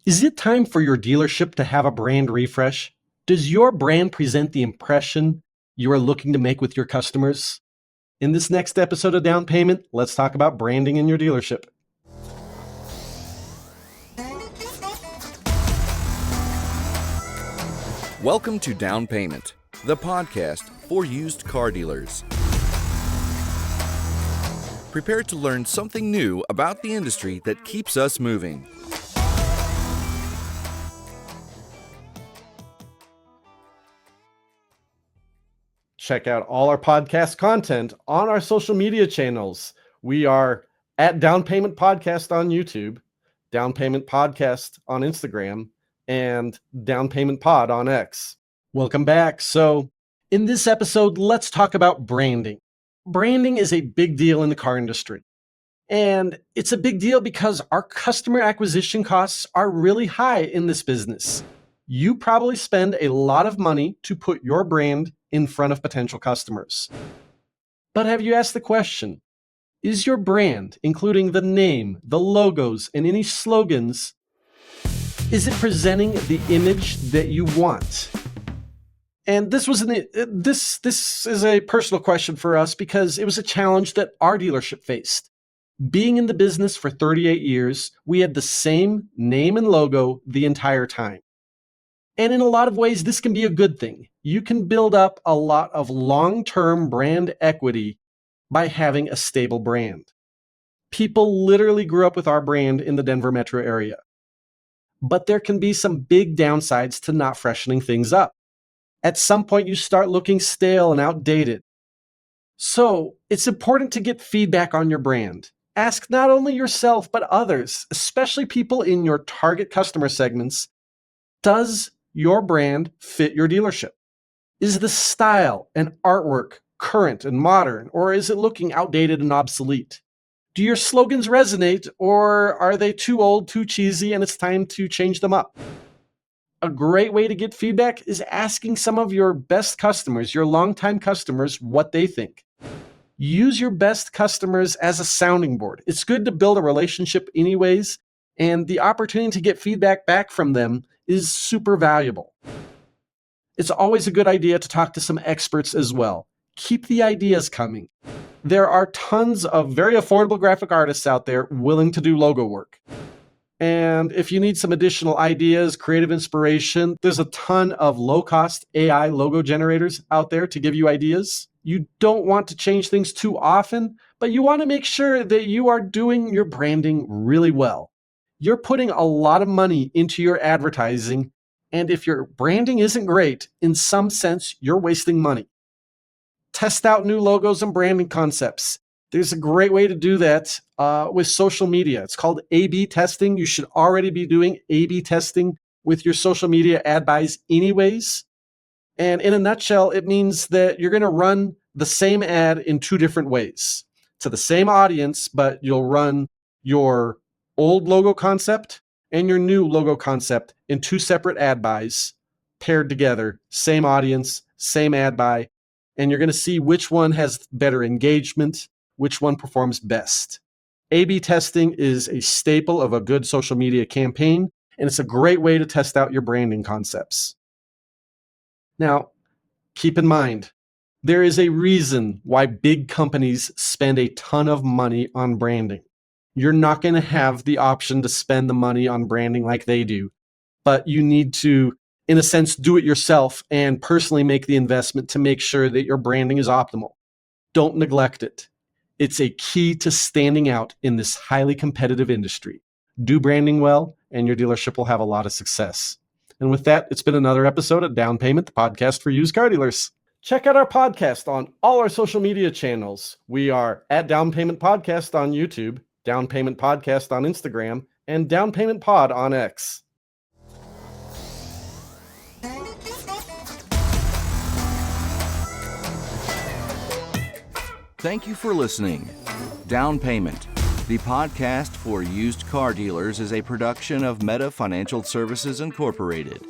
Is it time for your dealership to have a brand refresh? Does your brand present the impression you are looking to make with your customers? In this next episode of Down Payment, let's talk about branding in your dealership. Welcome to Down Payment, the podcast for used car dealers. Prepare to learn something new about the industry that keeps us moving. Check out all our podcast content on our social media channels. We are at Down Payment Podcast on YouTube, Down Payment Podcast on Instagram, and Down Payment Pod on X. Welcome back. So in this episode, let's talk about branding. Branding is a big deal in the car industry. And it's a big deal because our customer acquisition costs are really high in this business. You probably spend a lot of money to put your brand in front of potential customers. But have you asked the question, is your brand, including the name, the logos, and any slogans, is it presenting the image that you want? And this is a personal question for us because it was a challenge that our dealership faced. Being in the business for 38 years, we had the same name and logo the entire time. And in a lot of ways, this can be a good thing. You can build up a lot of long-term brand equity by having a stable brand. People literally grew up with our brand in the Denver metro area. But there can be some big downsides to not freshening things up. At some point, you start looking stale and outdated. So it's important to get feedback on your brand. Ask not only yourself, but others, especially people in your target customer segments, does your brand fit your dealership? Is the style and artwork current and modern, or is it looking outdated and obsolete? Do your slogans resonate, or are they too old, too cheesy, and it's time to change them up? A great way to get feedback is asking some of your best customers, your longtime customers, what they think. Use your best customers as a sounding board. It's good to build a relationship anyways, and the opportunity to get feedback back from them is super valuable. It's always a good idea to talk to some experts as well. Keep the ideas coming. There are tons of very affordable graphic artists out there willing to do logo work. And if you need some additional ideas, creative inspiration, there's a ton of low-cost AI logo generators out there to give you ideas. You don't want to change things too often, but you want to make sure that you are doing your branding really well. You're putting a lot of money into your advertising, and if your branding isn't great, in some sense, you're wasting money. Test out new logos and branding concepts. There's a great way to do that with social media. It's called A/B testing. You should already be doing A/B testing with your social media ad buys anyways. And in a nutshell, it means that you're going to run the same ad in two different ways to the same audience, but you'll run your old logo concept and your new logo concept in two separate ad buys paired together, same audience, same ad buy, and you're going to see which one has better engagement, which one performs best. A/B testing is a staple of a good social media campaign, and it's a great way to test out your branding concepts. Now, keep in mind, there is a reason why big companies spend a ton of money on branding. You're not going to have the option to spend the money on branding like they do, but you need to, in a sense, do it yourself and personally make the investment to make sure that your branding is optimal. Don't neglect it. It's a key to standing out in this highly competitive industry. Do branding well, and your dealership will have a lot of success. And with that, it's been another episode of Down Payment, the podcast for used car dealers. Check out our podcast on all our social media channels. We are at Down Payment Podcast on YouTube, Down Payment Podcast on Instagram, and Down Payment Pod on X. Thank you for listening. Down Payment, the podcast for used car dealers, is a production of Meta Financial Services Incorporated.